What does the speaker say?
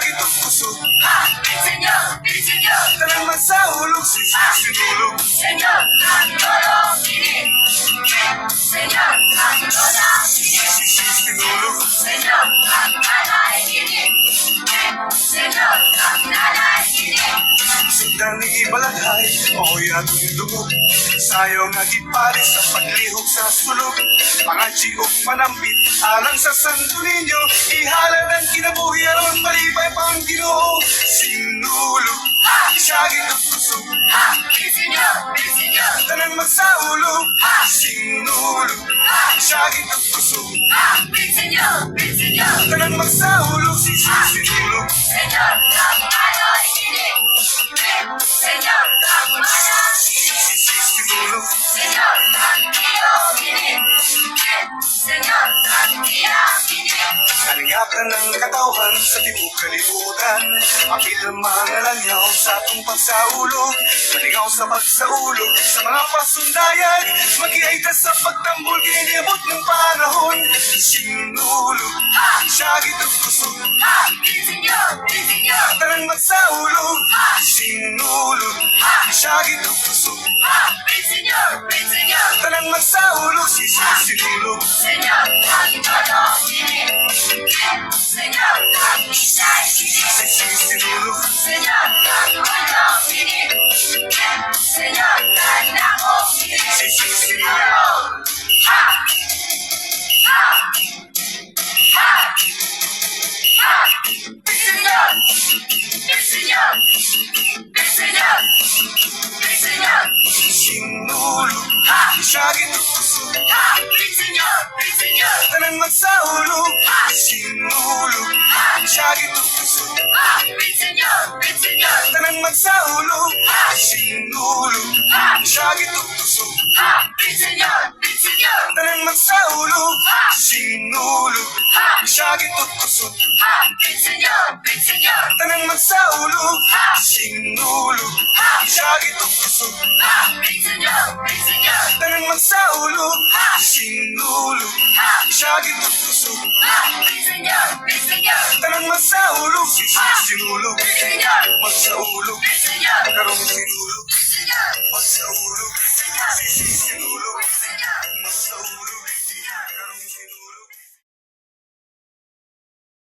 sakit at kusog. Señor, mi Señor, Tanang magsahulog, sinulog. Señor, kami lolo, piling. Señor, kami lola, piling. Sinulog. Señor, kami nanay, piling. Señor, kami nanay, piling. Sundang ibalaghay, oy atong dugog. Sayo nga giparis sa paglihok sa sulog. Mga jiog manambit, alang sa santo ninyo. Ihalad ang kinabuhi aron malipay pang Ginoo. Sinulog, isagit at kusog. Mi Señor, mi Señor, Tanang magsahulog, sinulog. Isagit at kusog. mi Señor, mi Señor. Tanang magsahulog, sinulog. Señor, kami nanay, piling. Señor, kami nanay, piling. Sinulog. Señor, kami iyo, piling. Señor, kami iya, piling. Kalingatan ng katawhan sa tibok kalibutan. Apil ang mga lanyaw sa atong pagsaulog. Malingaw sa pagsaulog sa mga pasundayan. Mag-iayta sa pagtambol kinibot ng panahon. Sinulog, siyagit at kusog. Mi Señor, mi Señor. Tanang magsaulog, sinulog, siyagit at kusog. Mi Señor, mi Señor. Tanang magsaulog, sinulog. Señor, kami lolo, piling. Señor, kami isay, piling. Sinulog. Señor, kami lolo, piling. Señor, kami nako, piling. Sinulog. Ha! Ha! Ha! Ha! Mi Señor, mi Señor, mi Señor, mi Señor. Sinulog, siyagit at kusog. Mi Señor, mi Señor. Tanang magsahulog, sinulog, siyagit at kusog. Mi Señor, mi Señor. Tanang magsahulog, sinulog, siyagit at kusog. Mi Señor, mi Señor. Tanang magsahulog, sinulog, siyagit at kusog. Mi Señor, mi Señor. Tanang magsahulog, sinulog, siyagit at kusog. Mi Señor, mi Señor. Tanang magsahulog, sinulog, siyagit at kusog. Mi Señor, mi Señor. Tanang magsahulog, sinulog, Mi Señor, magsahulog, mi Señor. karong sinulog, Mi Señor, magsahulog, mi Señor. sinulog, Mi Señor. magsahulog, karong sinulog.